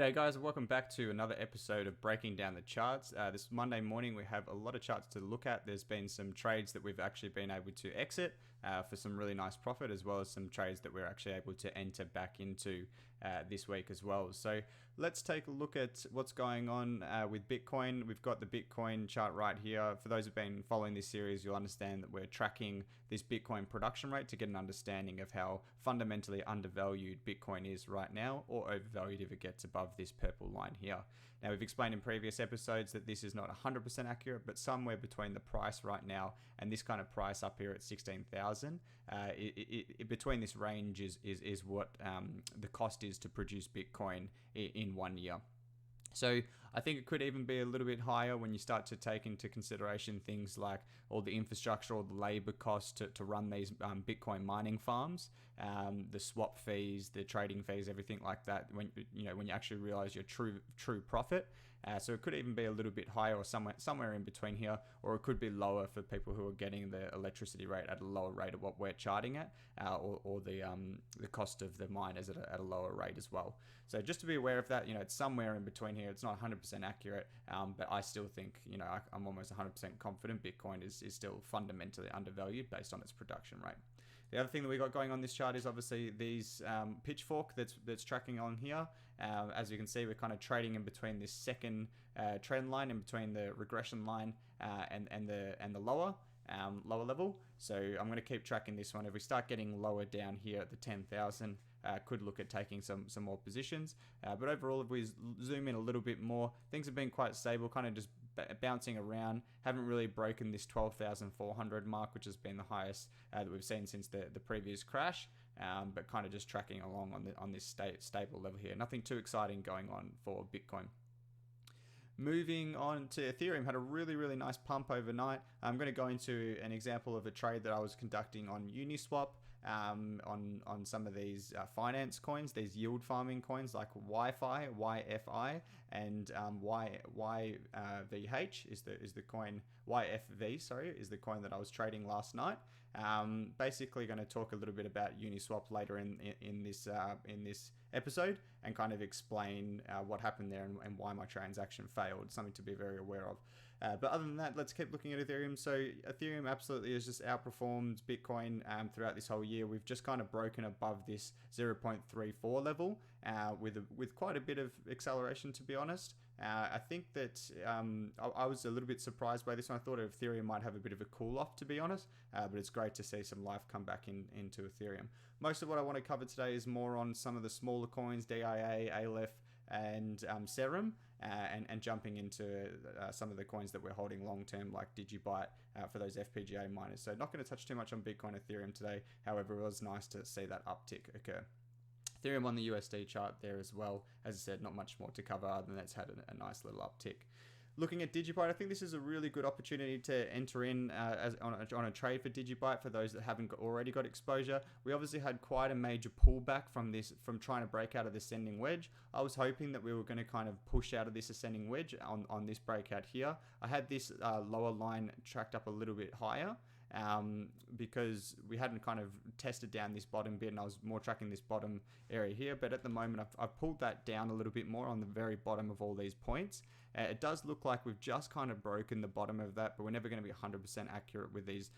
G'day guys, and welcome back to another episode of Breaking Down the Charts. This Monday morning we have a lot of charts to look at. There's been some trades that we've actually been able to exit for some really nice profit, as well as some trades that we're actually able to enter back into this week as well. So let's take a look at what's going on with Bitcoin. We've got the Bitcoin chart right here. For those who've been following this series, you'll understand that we're tracking this Bitcoin production rate to get an understanding of how fundamentally undervalued Bitcoin is right now, or overvalued if it gets above this purple line here. Now, we've explained in previous episodes that this is not 100% accurate, but somewhere between the price right now and this kind of price up here at 16,000, between this range is what the cost is to produce Bitcoin in 1 year. So I think it could even be a little bit higher when you start to take into consideration things like all the infrastructure or the labor costs to run these Bitcoin mining farms, the swap fees, the trading fees, everything like that. When you actually realize your true profit. So it could even be a little bit higher or somewhere in between here, or it could be lower for people who are getting the electricity rate at a lower rate of what we're charting at, or the cost of the miners at a lower rate as well. So just to be aware of that, it's somewhere in between here. It's not 100% accurate, but I still think, I'm almost 100% confident Bitcoin is still fundamentally undervalued based on its production rate. The other thing that we got going on this chart is obviously these pitchfork that's tracking on here. As you can see, we're kind of trading in between this second trend line, in between the regression line and the lower level. So I'm going to keep tracking this one. If we start getting lower down here at the 10,000, could look at taking some more positions. But overall, if we zoom in a little bit more, things have been quite stable, kind of just bouncing around. Haven't really broken this 12,400 mark, which has been the highest that we've seen since the previous crash. But kind of just tracking along on this stable level here. Nothing too exciting going on for Bitcoin. Moving on to Ethereum, had a really nice pump overnight. I'm going to go into an example of a trade that I was conducting on Uniswap on some of these finance coins, these yield farming coins like YFI and YVH is the coin. YFV, sorry, is the coin that I was trading last night. Basically going to talk a little bit about Uniswap later in this episode, and kind of explain what happened there and why my transaction failed. Something to be very aware of. But other than that, let's keep looking at Ethereum. So Ethereum absolutely has just outperformed Bitcoin throughout this whole year. We've just kind of broken above this 0.34 level with quite a bit of acceleration, to be honest. I think that I was a little bit surprised by this one. I thought Ethereum might have a bit of a cool off, to be honest, but it's great to see some life come back into Ethereum. Most of what I want to cover today is more on some of the smaller coins, DIA, ALEPH, and Serum, and jumping into some of the coins that we're holding long term, like Digibyte, for those FPGA miners. So not going to touch too much on Bitcoin, Ethereum today. However, it was nice to see that uptick occur. Ethereum on the USD chart there as well. As I said, not much more to cover other than it's had a nice little uptick. Looking at Digibyte, I think this is a really good opportunity to enter in on a trade for Digibyte for those that haven't already got exposure. We obviously had quite a major pullback from trying to break out of the ascending wedge. I was hoping that we were going to kind of push out of this ascending wedge on this breakout here. I had this lower line tracked up a little bit higher, because we hadn't kind of tested down this bottom bit, and I was more tracking this bottom area here. But at the moment, I've pulled that down a little bit more on the very bottom of all these points. It does look like we've just kind of broken the bottom of that, but we're never going to be 100% accurate with these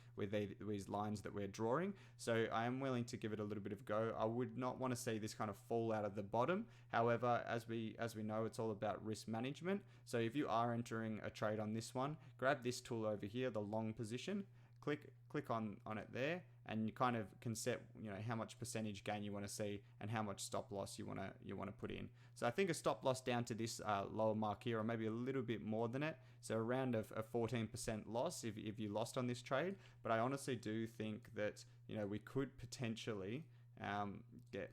lines that we're drawing. So I am willing to give it a little bit of a go. I would not want to see this kind of fall out of the bottom. However, as we know, it's all about risk management. So if you are entering a trade on this one, grab this tool over here, the long position. Click on it there, and you kind of can set how much percentage gain you want to see and how much stop loss you want to put in. So I think a stop loss down to this lower mark here, or maybe a little bit more than it, so around a 14% loss if you lost on this trade. But I honestly do think that we could potentially get,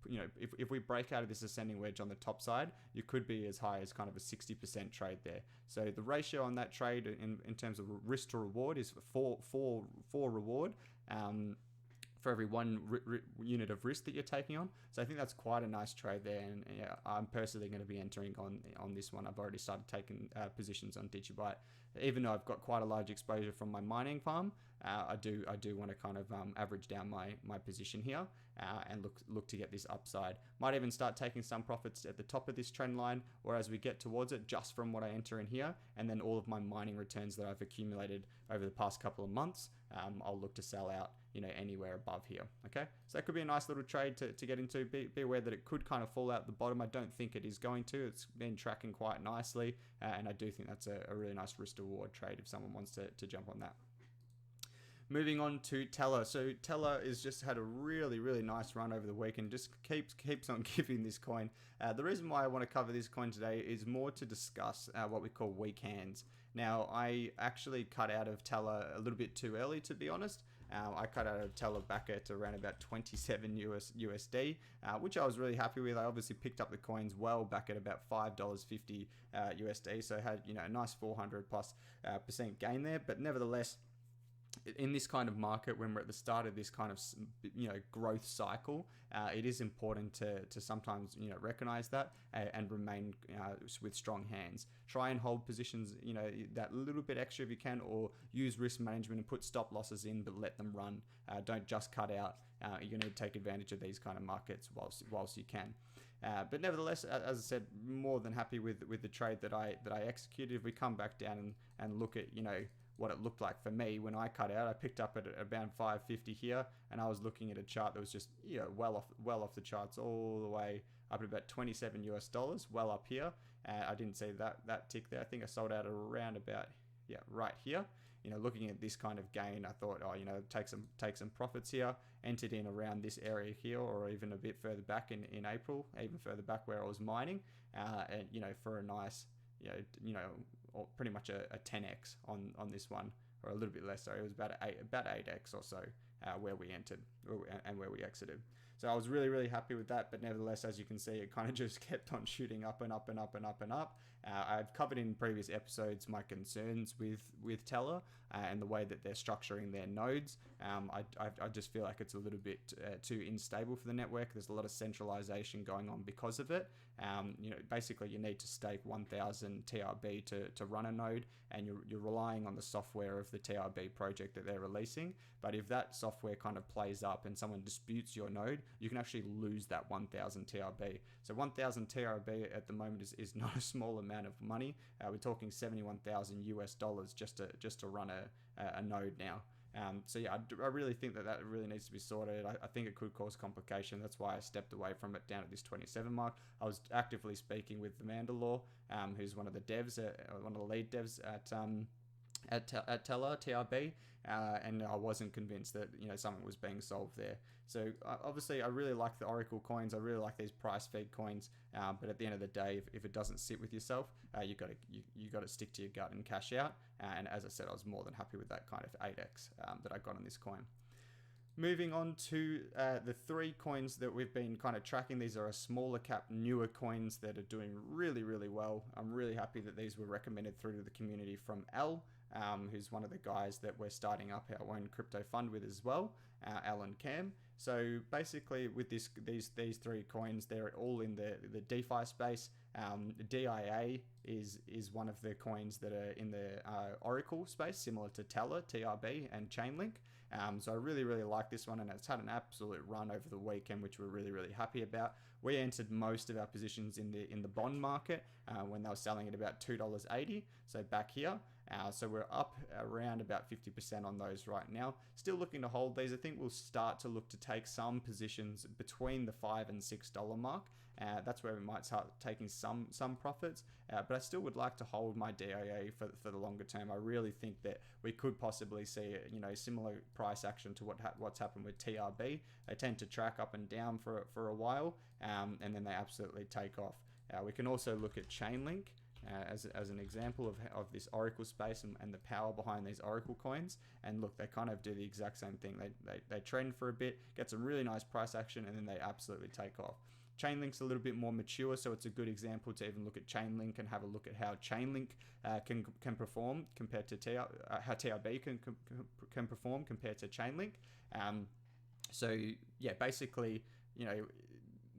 if we break out of this ascending wedge on the top side, you could be as high as kind of a 60% trade there. So the ratio on that trade in terms of risk to reward is 4 reward for every one unit of risk that you're taking on. So I think that's quite a nice trade there, and I'm personally going to be entering on this one. I've already started taking positions on Digibyte. Even though I've got quite a large exposure from my mining farm, I do want to kind of average down my position here, and look to get this upside. Might even start taking some profits at the top of this trend line, or as we get towards it, just from what I enter in here, and then all of my mining returns that I've accumulated over the past couple of months, I'll look to sell out, anywhere above here. Okay, so that could be a nice little trade to get into. Be aware that it could kind of fall out the bottom. I don't think it is going to. It's been tracking quite nicely, and I do think that's a really nice risk to reward trade if someone wants to jump on that. Moving on to Teller. So Teller has just had a really, really nice run over the week and just keeps on giving this coin. The reason why I want to cover this coin today is more to discuss what we call weak hands. Now, I actually cut out of Teller a little bit too early, to be honest. I cut out of Teller back at around about 27 USD, which I was really happy with. I obviously picked up the coins well back at about $5.50 USD, so had a nice 400+% gain there. But nevertheless, in this kind of market, when we're at the start of this kind of growth cycle, it is important to sometimes recognize that and remain with strong hands. Try and hold positions that little bit extra if you can, or use risk management and put stop losses in, but let them run. Don't just cut out. You need to take advantage of these kind of markets whilst you can. But nevertheless, as I said, more than happy with the trade that I executed. If we come back down and look at what it looked like for me when I cut out, I picked up at around 550 here, and I was looking at a chart that was just well off the charts all the way up at about $27 US, well up here. I didn't see that tick there. I think I sold out around about right here. Looking at this kind of gain, I thought, take some profits here. Entered in around this area here, or even a bit further back in April, even further back where I was mining, and for a nice or pretty much a 10x on this one, or a little bit less. So it was about 8x or so where we entered and where we exited. So I was really, really happy with that. But nevertheless, as you can see, it kind of just kept on shooting up and up and up and up and up. I've covered in previous episodes my concerns with Teller and the way that they're structuring their nodes. I just feel like it's a little bit too unstable for the network. There's a lot of centralization going on because of it. Basically you need to stake 1,000 TRB to run a node, and you're relying on the software of the TRB project that they're releasing. But if that software kind of plays up and someone disputes your node, you can actually lose that 1,000 TRB. So 1,000 TRB at the moment is not a small amount of money. We're talking $71,000 US just to run a node now. So yeah, I really think that really needs to be sorted. I think it could cause complication. That's why I stepped away from it down at this 27 mark. I was actively speaking with the Mandalore, who's one of the devs, one of the lead devs at Teller TRB, and I wasn't convinced that something was being solved there. So obviously I really like the Oracle coins. I really like these price feed coins, but at the end of the day, if it doesn't sit with yourself, you got to stick to your gut and cash out. And as I said, I was more than happy with that kind of 8x that I got on this coin. Moving on to the three coins that we've been kind of tracking. These are a smaller cap, newer coins that are doing really, really well. I'm really happy that these were recommended through to the community from Al, who's one of the guys that we're starting up our own crypto fund with as well, Al and Cam. So basically with these three coins, they're all in the DeFi space. DIA is one of the coins that are in the Oracle space, similar to Teller, TRB, and Chainlink. So I really, really like this one, and it's had an absolute run over the weekend, which we're really, really happy about. We entered most of our positions in the bond market when they were selling at about $2.80, so back here. So we're up around about 50% on those right now. Still looking to hold these. I think we'll start to look to take some positions between the $5 and $6 mark. That's where we might start taking some profits, but I still would like to hold my DIA for the longer term. I really think that we could possibly see similar price action to what's happened with TRB. They tend to track up and down for a while, and then they absolutely take off. We can also look at Chainlink as an example of this Oracle space and the power behind these Oracle coins. And look, they kind of do the exact same thing. They trend for a bit, get some really nice price action, and then they absolutely take off. Chainlink's a little bit more mature, so it's a good example to even look at Chainlink and have a look at how Chainlink can perform compared to how TRB can perform compared to Chainlink. So yeah, basically,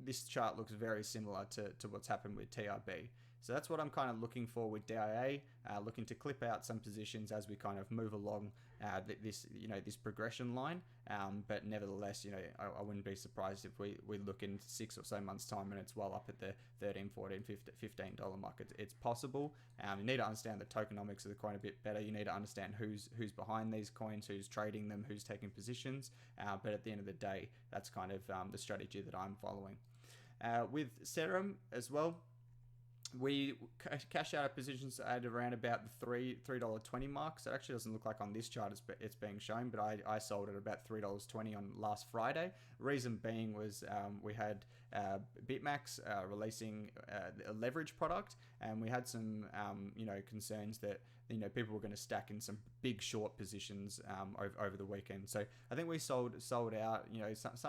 this chart looks very similar to what's happened with TRB. So that's what I'm kind of looking for with DIA, looking to clip out some positions as we kind of move along this progression line. But nevertheless, I wouldn't be surprised if we look in 6 or so months time and it's well up at the $13, $14, $15 mark. It's possible. You need to understand the tokenomics of the coin a bit better. You need to understand who's behind these coins, who's trading them, who's taking positions. But at the end of the day, that's kind of the strategy that I'm following. With Serum as well, we cash out our positions at around about the $3.20 mark. So it actually doesn't look like on this chart it's being shown, but I sold at about $3.20 on last Friday. Reason being was we had BitMax releasing a leverage product, and we had some concerns that people were going to stack in some big short positions over the weekend. So I think we sold out,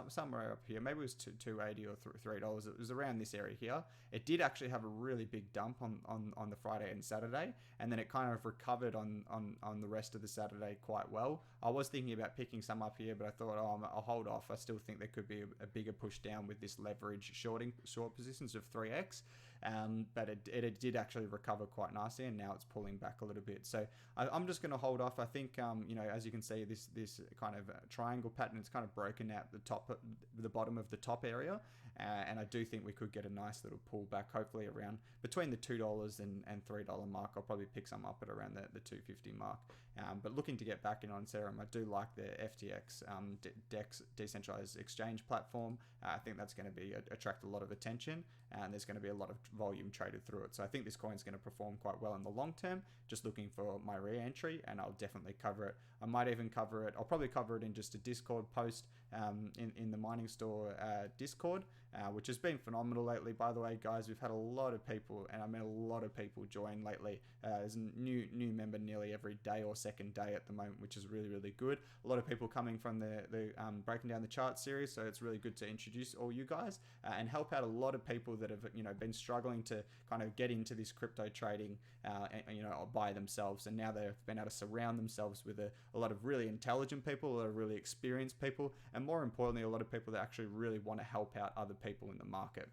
somewhere up here. Maybe it was $2.80 or $3. It was around this area here. It did actually have a really big dump on the Friday and Saturday, and then it kind of recovered on the rest of the Saturday quite well. I was thinking about picking some up here, but I thought, I'll hold off. I still think there could be a bigger push down with this leverage short positions of 3x. But it did actually recover quite nicely, and now it's pulling back a little bit. So I'm just going to hold off. I think, as you can see, this kind of triangle pattern, it's kind of broken out the bottom of the top area. And I do think we could get a nice little pullback, hopefully around between the $2 and $3 mark. I'll probably pick some up at around the $2.50 mark. But looking to get back in on Serum, I do like the FTX DEX decentralized exchange platform. I think that's going to attract a lot of attention, and there's going to be a lot of volume traded through it. So I think this coin's going to perform quite well in the long term. Just looking for my re-entry, and I'll definitely cover it. I might even cover it. I'll probably cover it in just a Discord post in the Mining Store Discord, which has been phenomenal lately. By the way, guys, we've had a lot of people, and I mean a lot of people join lately. There's a new member nearly every day or second day at the moment, which is really, really good. A lot of people coming from the Breaking Down the Chart series, so it's really good to introduce all you guys and help out a lot of people that have been struggling to kind of get into this crypto trading by themselves, and now they've been able to surround themselves with a lot of really intelligent people, a lot of really experienced people, and more importantly, a lot of people that actually really want to help out other people in the market.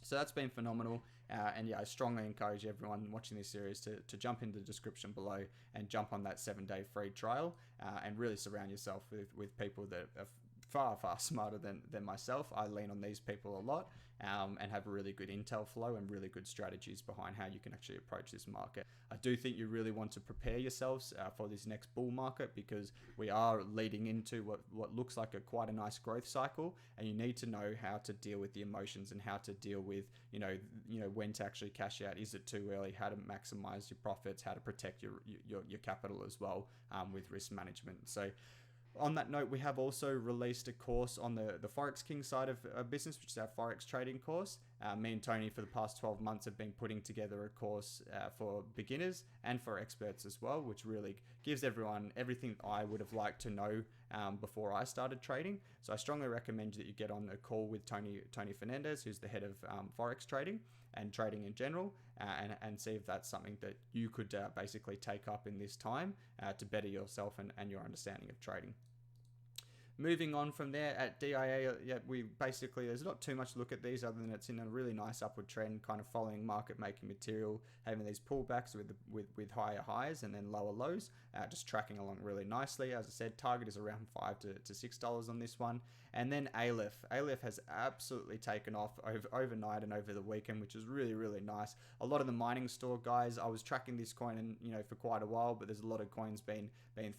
So that's been phenomenal. And yeah, I strongly encourage everyone watching this series to jump into the description below and jump on that 7-day free trial and really surround yourself with people that are far, far smarter than myself. I lean on these people a lot and have really good intel flow and really good strategies behind how you can actually approach this market. I do think you really want to prepare yourselves for this next bull market, because we are leading into what looks like quite a nice growth cycle, and you need to know how to deal with the emotions and how to deal with when to actually cash out. Is it too early? How to maximize your profits? How to protect your capital as well with risk management. So on that note, we have also released a course on the Forex King side of business, which is our Forex trading course. Me and Tony for the past 12 months have been putting together a course for beginners and for experts as well, which really gives everyone everything I would have liked to know before I started trading. So I strongly recommend that you get on a call with Tony Fernandez, who's the head of Forex trading and trading in general, and see if that's something that you could basically take up in this time to better yourself and your understanding of trading. Moving on from there at DIA, there's not too much to look at these other than it's in a really nice upward trend, kind of following market making material, having these pullbacks with higher highs and then lower lows, just tracking along really nicely. As I said, target is around $5 to $6 on this one. And then ALEPH. ALEPH has absolutely taken off overnight and over the weekend, which is really, really nice. A lot of the Mining Store guys, I was tracking this coin for quite a while, but there's a lot of coins being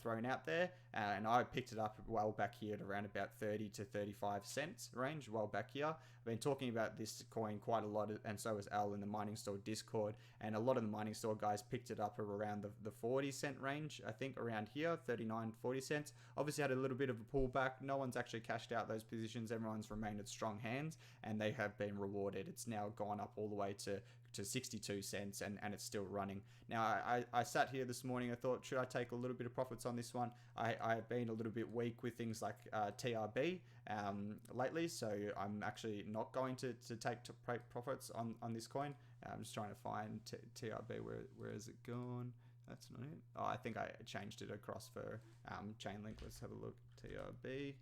thrown out there, and I picked it up well back here at around about 30 to 35 cents range, well back here. I've been talking about this coin quite a lot, and so has Al in the Mining Store Discord, and a lot of the Mining Store guys picked it up around the 40-cent range, I think around here, 39, 40 cents. Obviously had a little bit of a pullback. No one's actually cashed out those positions. Everyone's remained at strong hands, and they have been rewarded. It's now gone up all the way to 62 cents, and it's still running. Now, I sat here this morning, I thought, should I take a little bit of profits on this one? I have been a little bit weak with things like TRB lately, so I'm actually not going to take profits on this coin. I'm just trying to find TRB. Where has it gone? That's not it. Oh, I think I changed it across for Chainlink. Let's have a look. TRB.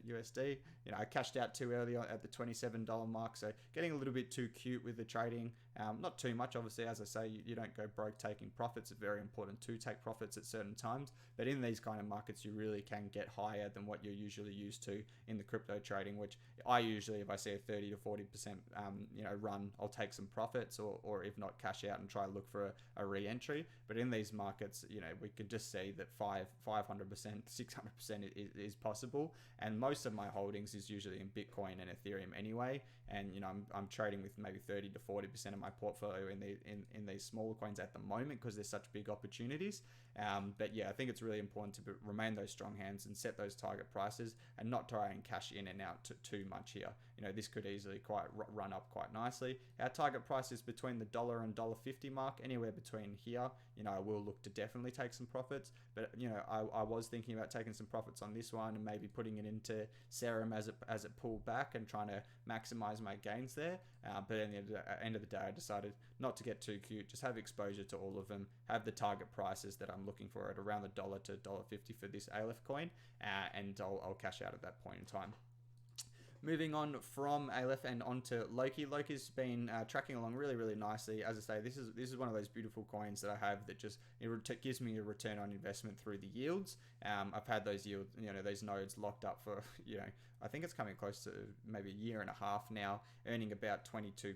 USD. I cashed out too early at the $27 mark, so getting a little bit too cute with the trading. Not too much, obviously. As I say, you don't go broke taking profits. It's very important to take profits at certain times, but in these kind of markets, you really can get higher than what you're usually used to in the crypto trading, which I usually, if I see a 30 to 40% run, I'll take some profits, or if not, cash out and try to look for a re-entry. But in these markets, we could just see that 500%, 600% is possible, and most of my holdings is usually in Bitcoin and Ethereum anyway. And I'm trading with maybe 30 to 40% of my portfolio in these smaller coins at the moment because there's such big opportunities. But yeah, I think it's really important to remain those strong hands and set those target prices and not try and cash in and out too much here. This could easily quite run up quite nicely. Our target price is between the $1 and $1.50 mark, anywhere between here. I will look to definitely take some profits, but I was thinking about taking some profits on this one and maybe putting it into Serum as it pulled back and trying to maximize my gains there. But at the end of the day, I decided not to get too cute, just have exposure to all of them, have the target prices that I'm looking for at around the $1 to $1.50 for this ALEPH coin, and I'll cash out at that point in time. Moving on from ALEPH and onto LOKI. LOKI's been tracking along really, really nicely. As I say, this is one of those beautiful coins that I have that just gives me a return on investment through the yields. I've had those yields, those nodes locked up for, I think it's coming close to maybe a year and a half now, earning about 22%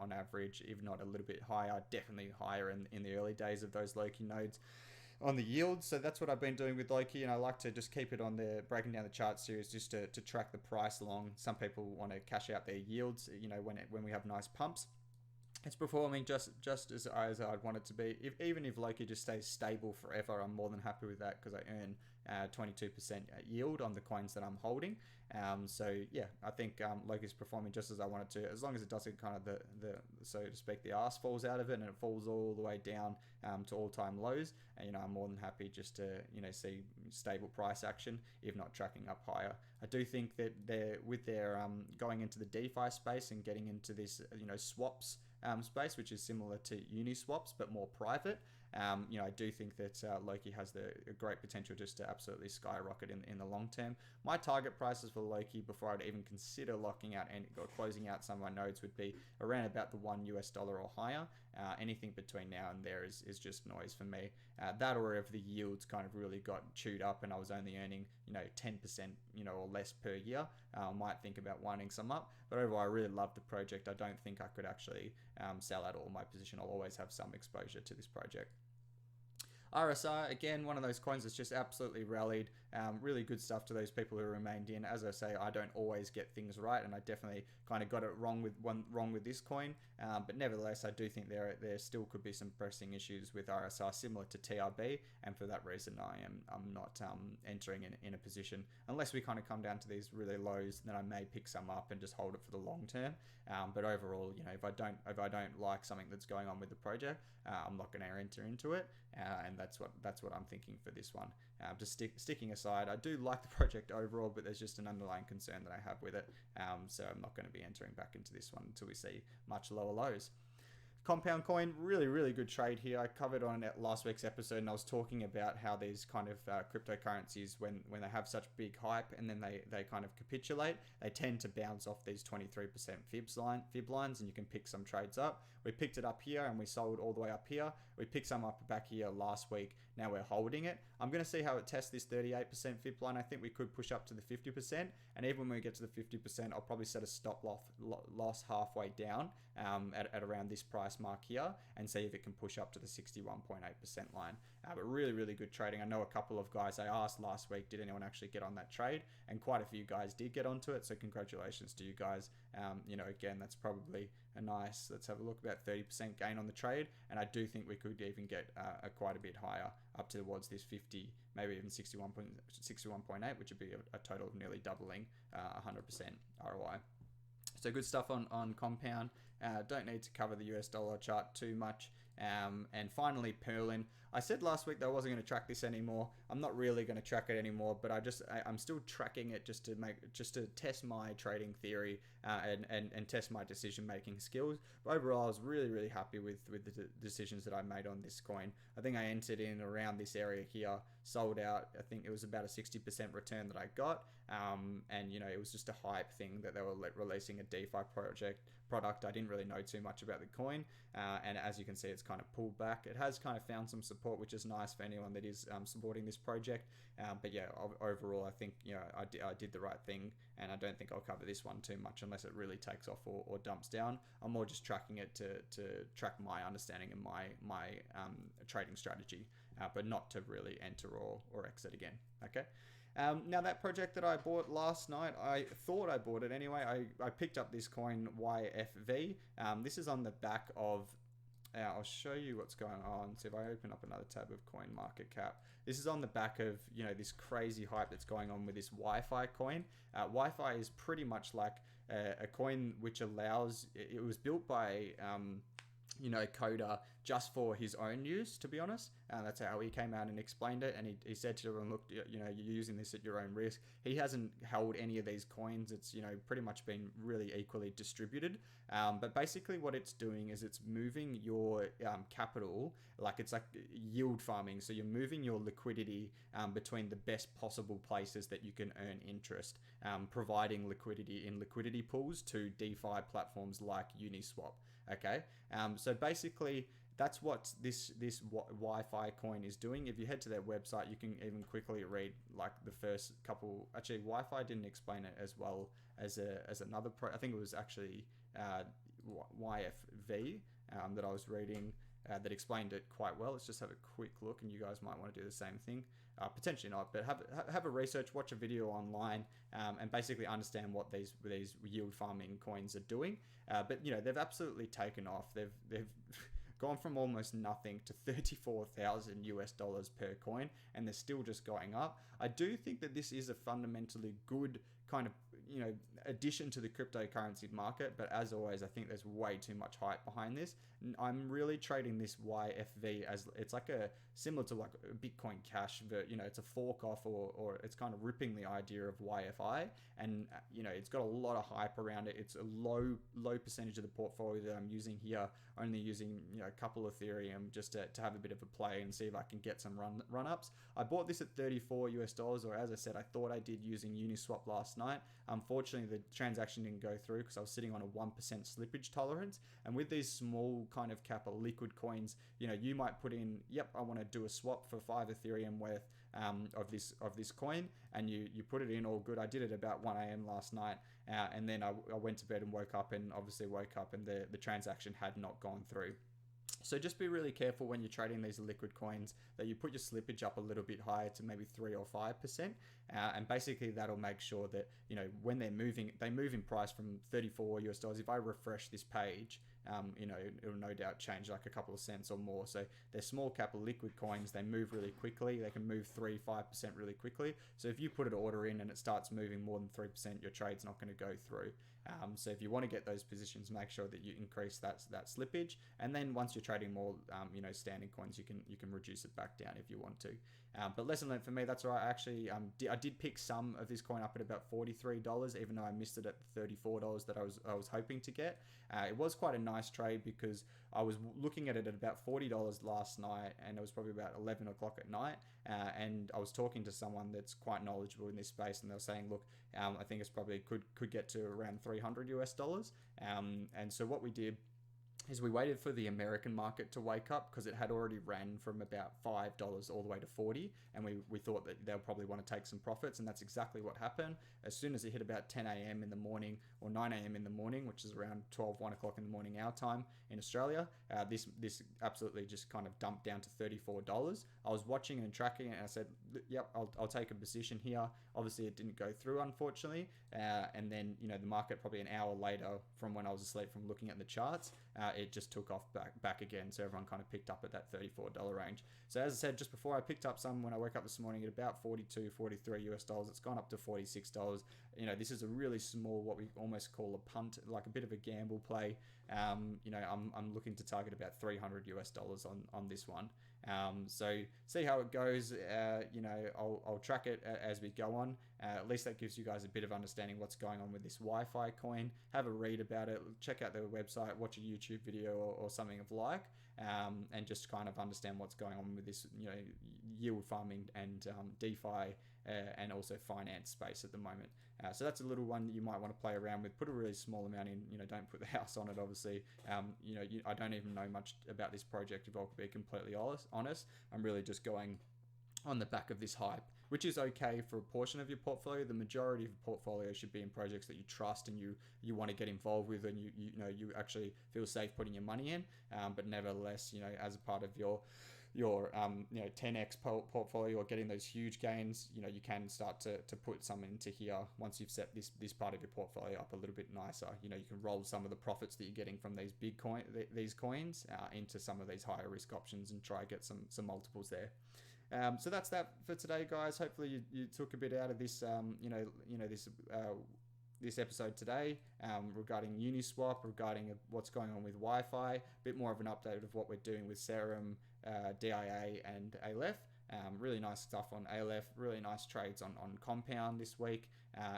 on average, if not a little bit higher, definitely higher in the early days of those LOKI nodes on the yield. So that's what I've been doing with LOKI, and I like to just keep it on the breaking down the chart series just to track the price along. Some people want to cash out their yields, when we have nice pumps. It's performing just as I'd want it to be. Even if LOKI just stays stable forever, I'm more than happy with that because I earn 22% yield on the coins that I'm holding. So yeah, I think LOKI is performing just as I want it to, as long as it doesn't kind of the so to speak, the arse falls out of it and it falls all the way down to all-time lows. And I'm more than happy just to see stable price action, if not tracking up higher. I do think that with their going into the DeFi space and getting into this swaps space, which is similar to Uniswaps but more private. I do think that LOKI has a great potential just to absolutely skyrocket in the long term. My target prices for LOKI before I'd even consider locking out and closing out some of my nodes would be around about the $1 or higher. Anything between now and there is just noise for me. That, or if the yields kind of really got chewed up and I was only earning 10% or less per year, I might think about winding some up. But overall, I really love the project. I don't think I could actually sell out all my position. I'll always have some exposure to this project. RSR, again, one of those coins that's just absolutely rallied. Really good stuff to those people who remained in. As I say, I don't always get things right, and I definitely kind of got it wrong with this coin. But nevertheless, I do think there still could be some pressing issues with RSR similar to TRB, and for that reason, I'm not entering in a position unless we kind of come down to these really lows. Then I may pick some up and just hold it for the long term. But overall, if I don't like something that's going on with the project, I'm not going to enter into it, and that's what I'm thinking for this one. Just sticking aside, I do like the project overall, but there's just an underlying concern that I have with it. So I'm not going to be entering back into this one until we see much lower lows. Compound coin, really, really good trade here. I covered on last week's episode, and I was talking about how these kind of cryptocurrencies, when they have such big hype and then they kind of capitulate, they tend to bounce off these 23% fib lines, and you can pick some trades up. We picked it up here and we sold all the way up here. We picked some up back here last week. Now we're holding it. I'm going to see how it tests this 38% fib line. I think we could push up to the 50%. And even when we get to the 50%, I'll probably set a stop loss halfway down at around this price mark here and see if it can push up to the 61.8% line. But really, really good trading. I know a couple of guys, I asked last week, did anyone actually get on that trade? And quite a few guys did get onto it. So congratulations to you guys. Again, that's probably a nice, let's have a look, about 30% gain on the trade. And I do think we could even get quite a bit higher, up towards this 50, maybe even 61.8, which would be a total of nearly doubling 100% ROI. So good stuff on Compound. Don't need to cover the US dollar chart too much. And finally, Perlin. I said last week that I wasn't going to track this anymore. I'm not really going to track it anymore, but I'm still tracking it just to test my trading theory and test my decision making skills. But overall, I was really happy with the decisions that I made on this coin. I think I entered in around this area here, sold out. I think it was about a 60% return that I got. And it was just a hype thing that they were releasing a DeFi product. I didn't really know too much about the coin, and as you can see, it's kind of pulled back. It has kind of found some support, which is nice for anyone that is supporting this project. But yeah, overall, I think I did the right thing, and I don't think I'll cover this one too much unless it really takes off or dumps down. I'm more just tracking it to track my understanding and my trading strategy, but not to really enter or exit again. Okay. Now that project that I bought last night, I thought I bought it anyway. I picked up this coin YFV. This is on the back of, I'll show you what's going on. So if I open up another tab of coin market cap, this is on the back of, this crazy hype that's going on with this Wi-Fi coin. Wi-Fi is pretty much like a coin which allows, it was built by, Coda just for his own use, to be honest. That's how he came out and explained it. And he said to everyone, look, you're using this at your own risk. He hasn't held any of these coins. It's, pretty much been really equally distributed. But basically what it's doing is it's moving your capital, like it's like yield farming. So you're moving your liquidity between the best possible places that you can earn interest, providing liquidity in liquidity pools to DeFi platforms like Uniswap. Okay, so basically that's what this Wi-Fi coin is doing. If you head to their website, you can even quickly read like the first couple. Actually, Wi-Fi didn't explain it as well as another I think it was actually YFV that I was reading that explained it quite well. Let's just have a quick look, and you guys might want to do the same thing. Potentially not, but have a research, watch a video online, and basically understand what these yield farming coins are doing. But they've absolutely taken off. They've gone from almost nothing to $34,000 per coin, and they're still just going up. I do think that this is a fundamentally good kind of addition to the cryptocurrency market, but as always, I think there's way too much hype behind this. I'm really trading this YFV as it's like similar to like Bitcoin Cash, but it's a fork off or it's kind of ripping the idea of YFI, and it's got a lot of hype around it. It's a low percentage of the portfolio that I'm using here, only using a couple of Ethereum just to have a bit of a play and see if I can get some run ups. I bought this at $34, or as I said, I thought I did using Uniswap last night. Unfortunately, the transaction didn't go through because I was sitting on a 1% slippage tolerance. And with these small kind of cap or liquid coins, you might put in, yep, I want to do a swap for 5 Ethereum worth of this coin, and you put it in, all good. I did it about 1 a.m. last night, and then I went to bed and woke up and the transaction had not gone through. So just be really careful when you're trading these liquid coins that you put your slippage up a little bit higher to maybe 3 or 5%, and basically that'll make sure that when they move in price from $34. If I refresh this page, it'll no doubt change like a couple of cents or more. So they're small cap liquid coins. They move really quickly. They can move 3-5% really quickly. So if you put an order in and it starts moving more than 3%, your trade's not going to go through. So if you want to get those positions, make sure that you increase that slippage, and then once you're trading more, standing coins, you can reduce it back down if you want to. But lesson learned for me, that's right. Actually, I did pick some of this coin up at about $43, even though I missed it at the $34 that I was hoping to get. It was quite a nice trade because I was looking at it at about $40 last night, and it was probably about 11 o'clock at night. And I was talking to someone that's quite knowledgeable in this space, and they were saying, look, I think it's probably could get to around $300. And so what we did is we waited for the American market to wake up because it had already ran from about $5 all the way to 40, and we thought that they'll probably want to take some profits, and that's exactly what happened. As soon as it hit about 10 a.m. in the morning or 9 a.m. in the morning, which is around 1 o'clock in the morning our time in Australia, this absolutely just kind of dumped down to $34. I was watching and tracking it, and I said, yep, I'll take a position here. Obviously it didn't go through, unfortunately, and then the market probably an hour later from when I was asleep from looking at the charts, it just took off back again. So everyone kind of picked up at that $34 range. So as I said just before, I picked up some when I woke up this morning at about $42-$43. It's gone up to $46. This is a really small, what we almost call a punt, like a bit of a gamble play. I'm looking to target about $300 on this one. So see how it goes. I'll track it as we go on. At least that gives you guys a bit of understanding what's going on with this Wi-Fi coin. Have a read about it. Check out their website. Watch a YouTube video or something of like, and just kind of understand what's going on with this, yield farming and DeFi and also finance space at the moment. So that's a little one that you might want to play around with. Put a really small amount in. Don't put the house on it, obviously. I don't even know much about this project, if I'll be completely honest. I'm really just going on the back of this hype, which is okay for a portion of your portfolio. The majority of your portfolio should be in projects that you trust and you want to get involved with, and you actually feel safe putting your money in. But nevertheless, as a part of your 10x portfolio or getting those huge gains, you can start to put some into here once you've set this part of your portfolio up a little bit nicer. You can roll some of the profits that you're getting from these these coins into some of these higher risk options and try get some multiples there. So that's that for today, guys. Hopefully you took a bit out of this this episode today regarding Uniswap, regarding what's going on with Wi-Fi, a bit more of an update of what we're doing with Serum, DIA and ALEPH. Really nice stuff on ALEPH, really nice trades on Compound this week,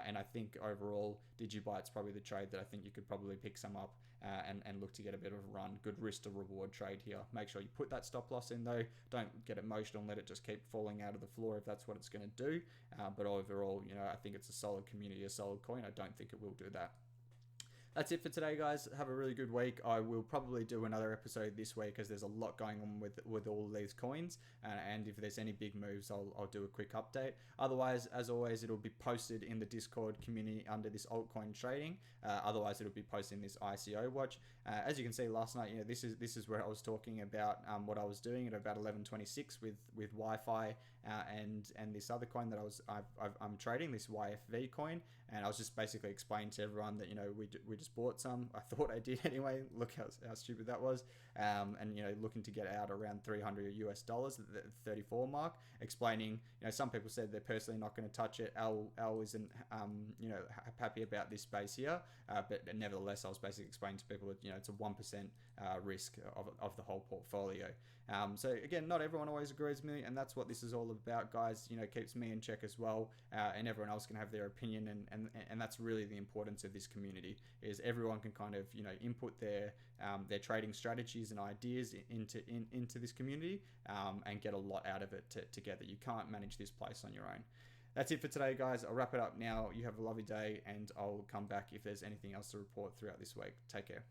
and I think overall DigiByte's probably the trade that I think you could probably pick some up and look to get a bit of a run. Good risk to reward trade here. Make sure you put that stop loss in though. Don't get emotional and let it just keep falling out of the floor if that's what it's going to do. But overall, I think it's a solid community, a solid coin. I don't think it will do that. That's it for today, guys. Have a really good week. I will probably do another episode this week because there's a lot going on with all these coins. And if there's any big moves, I'll do a quick update. Otherwise, as always, it'll be posted in the Discord community under this altcoin trading. Otherwise, it'll be posted in this ICO watch. As you can see last night, this is where I was talking about what I was doing at about 11:26 with Wi-Fi and this other coin that I'm trading, this YFV coin. And I was just basically explaining to everyone that we just bought some. I thought I did anyway. Look how stupid that was. And looking to get out around $300 at the 34 mark. Explaining, some people said they're personally not going to touch it. Al isn't happy about this space here. But nevertheless, I was basically explaining to people that it's a 1% risk of the whole portfolio. So again, not everyone always agrees with me, and that's what this is all about, guys. Keeps me in check as well, and everyone else can have their opinion, and that's really the importance of this community. Is everyone can kind of input their trading strategies and ideas into this community, and get a lot out of it together. You can't manage this place on your own. That's it for today, guys. I'll wrap it up now. You have a lovely day, and I'll come back if there's anything else to report throughout this week. Take care.